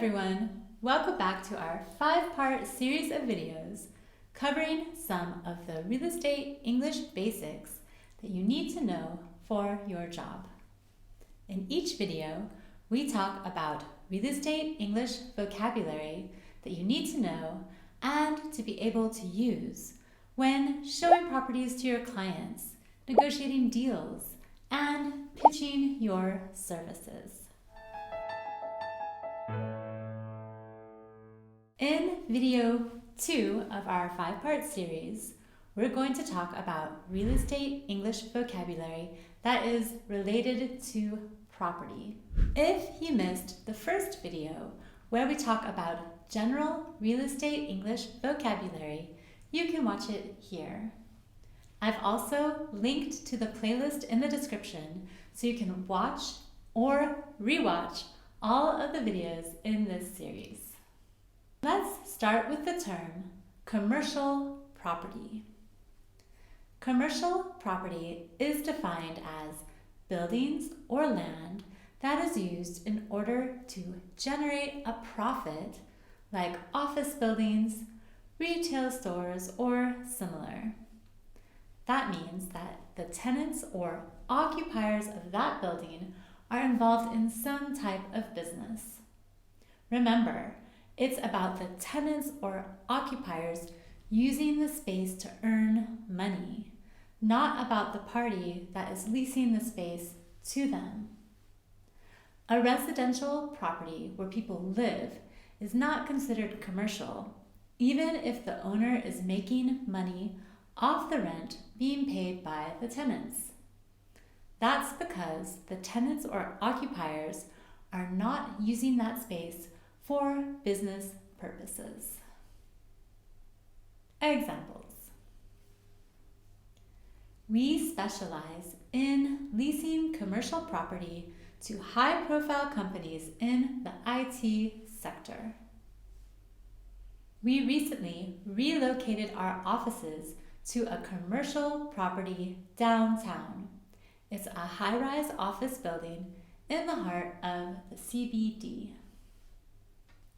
everyone! Welcome back to our 5-part series of videos covering some of the real estate English basics that you need to know for your job. In each video, we talk about real estate English vocabulary that you need to know and to be able to use when showing properties to your clients, negotiating deals, and pitching your services. In video 2 of our 5-part series, we're going to talk about real estate English vocabulary that is related to property. If you missed the first video where we talk about general real estate English vocabulary, you can watch it here. I've also linked to the playlist in the description so you can watch or rewatch all of the videos in this series. Let's start with the term commercial property. Commercial property is defined as buildings or land that is used in order to generate a profit, like office buildings, retail stores, or similar. That means that the tenants or occupiers of that building are involved in some type of business. Remember, it's about the tenants or occupiers using the space to earn money, not about the party that is leasing the space to them. A residential property where people live is not considered commercial, even if the owner is making money off the rent being paid by the tenants. That's because the tenants or occupiers are not using that space for business purposes. Examples. We specialize in leasing commercial property to high-profile companies in the IT sector. We recently relocated our offices to a commercial property downtown. It's a high-rise office building in the heart of the CBD.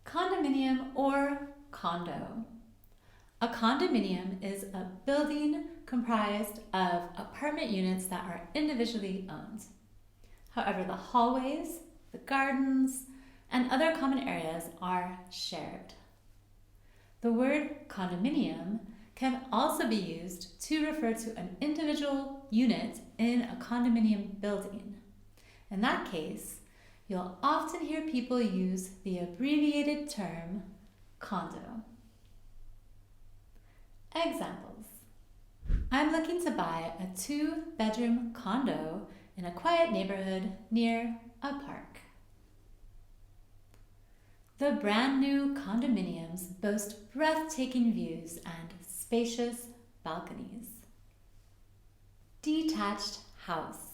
Condominium or condo. A condominium is a building comprised of apartment units that are individually owned. However, the hallways, the gardens, and other common areas are shared. The word condominium can also be used to refer to an individual unit in a condominium building. In that case, you'll often hear people use the abbreviated term condo. Examples. I'm looking to buy a 2-bedroom condo in a quiet neighborhood near a park. The brand new condominiums boast breathtaking views and spacious balconies. Detached house.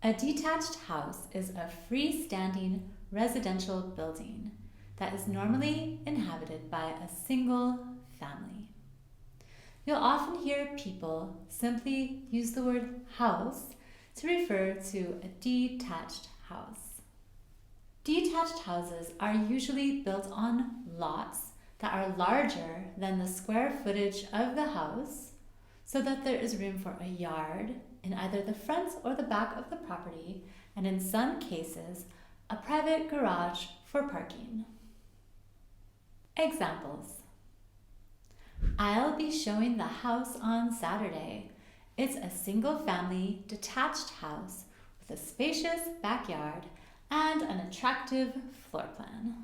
A detached house is a freestanding residential building that is normally inhabited by a single family. You'll often hear people simply use the word house to refer to a detached house. Detached houses are usually built on lots that are larger than the square footage of the house, so that there is room for a yard in either the front or the back of the property, and in some cases, a private garage for parking. Examples. I'll be showing the house on Saturday. It's a single-family detached house with a spacious backyard and an attractive floor plan.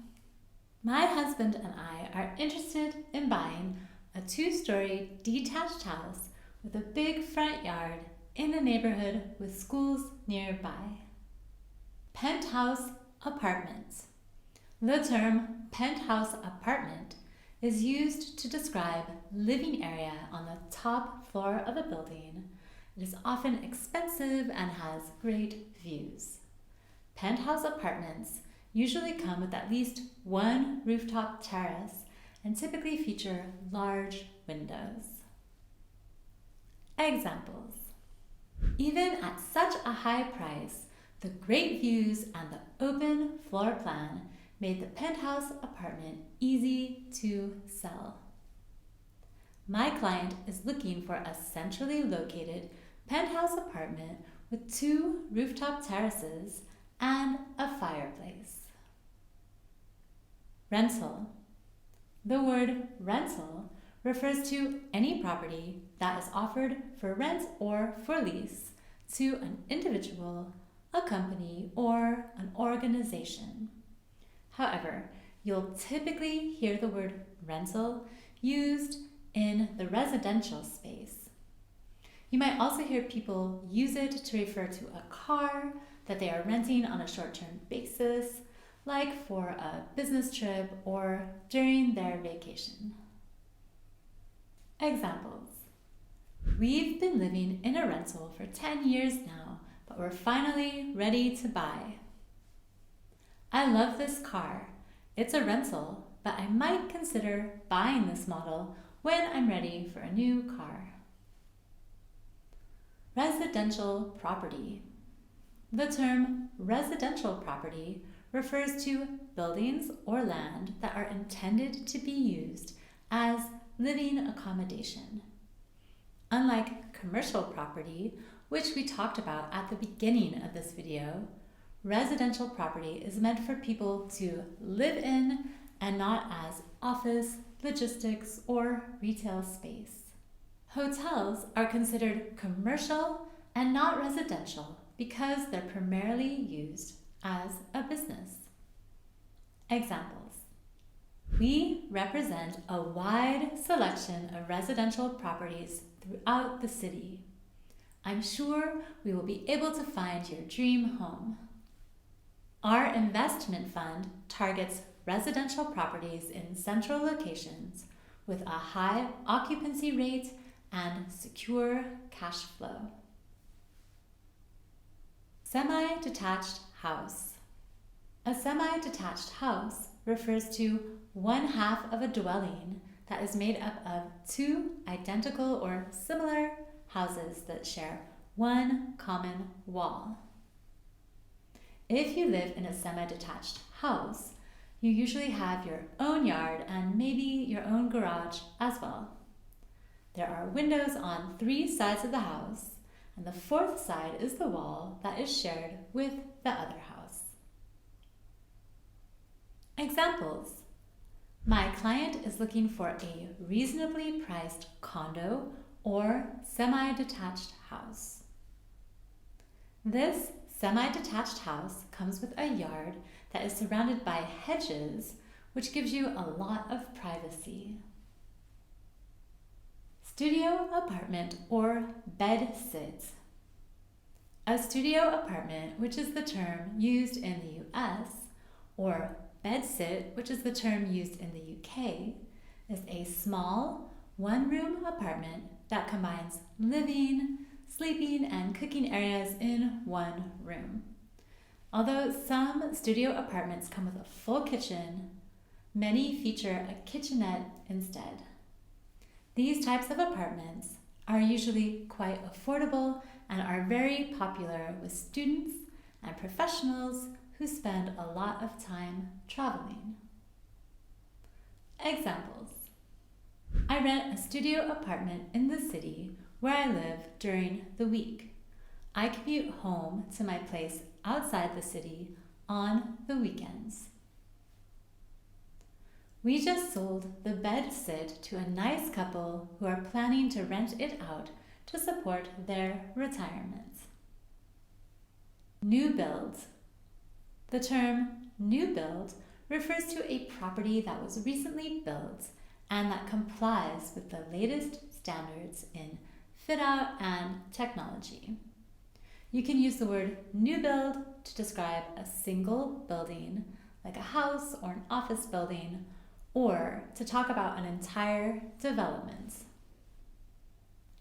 My husband and I are interested in buying a 2-story detached house with a big front yard in a neighborhood with schools nearby. Penthouse apartment. The term penthouse apartment is used to describe living area on the top floor of a building. It is often expensive and has great views. Penthouse apartments usually come with at least one rooftop terrace and typically feature large windows. Examples. Even at such a high price, the great views and the open floor plan made the penthouse apartment easy to sell. My client is looking for a centrally located penthouse apartment with 2 rooftop terraces and a fireplace. Rental. The word rental refers to any property that is offered for rent or for lease to an individual, a company, or an organization. However, you'll typically hear the word rental used in the residential space. You might also hear people use it to refer to a car that they are renting on a short-term basis, like for a business trip or during their vacation. Examples. We've been living in a rental for 10 years now, but we're finally ready to buy. I love this car. It's a rental, but I might consider buying this model when I'm ready for a new car. Residential property. The term residential property refers to buildings or land that are intended to be used as living accommodation. Unlike commercial property, which we talked about at the beginning of this video, residential property is meant for people to live in and not as office, logistics, or retail space. Hotels are considered commercial and not residential because they're primarily used as a business. Examples. We represent a wide selection of residential properties throughout the city. I'm sure we will be able to find your dream home. Our investment fund targets residential properties in central locations with a high occupancy rate and secure cash flow. Semi-detached house. A semi-detached house refers to one half of a dwelling that is made up of 2 identical or similar houses that share one common wall. If you live in a semi-detached house, you usually have your own yard and maybe your own garage as well. There are windows on 3 sides of the house, and the 4th side is the wall that is shared with the other house. Examples. My client is looking for a reasonably priced condo or semi-detached house. This semi-detached house comes with a yard that is surrounded by hedges, which gives you a lot of privacy. Studio apartment or bed-sit. A studio apartment, which is the term used in the US, or bed-sit, which is the term used in the UK, is a small, one-room apartment that combines living, sleeping, and cooking areas in one room. Although some studio apartments come with a full kitchen, many feature a kitchenette instead. These types of apartments are usually quite affordable and are very popular with students and professionals who spend a lot of time traveling. Examples. I rent a studio apartment in the city where I live during the week. I commute home to my place outside the city on the weekends. We just sold the bed-sit to a nice couple who are planning to rent it out to support their retirement. New build. The term new build refers to a property that was recently built and that complies with the latest standards in fit-out and technology. You can use the word new build to describe a single building, like a house or an office building, or to talk about an entire development.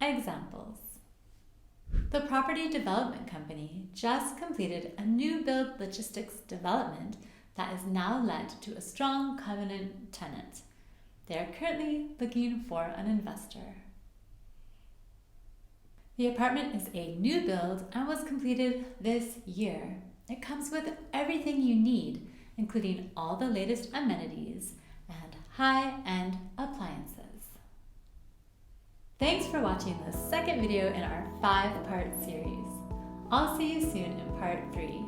Examples. The property development company just completed a new build logistics development that is now let to a strong covenant tenant. They are currently looking for an investor. The apartment is a new build and was completed this year. It comes with everything you need including all the latest amenities and high-end appliances. Thanks for watching the second video in our 5-part series. I'll see you soon in part 3.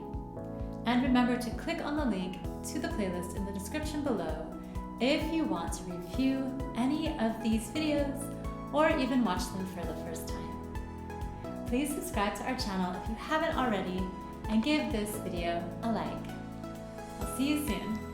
And remember to click on the link to the playlist in the description below if you want to review any of these videos or even watch them for the first time. Please subscribe to our channel if you haven't already and give this video a like. I'll see you soon.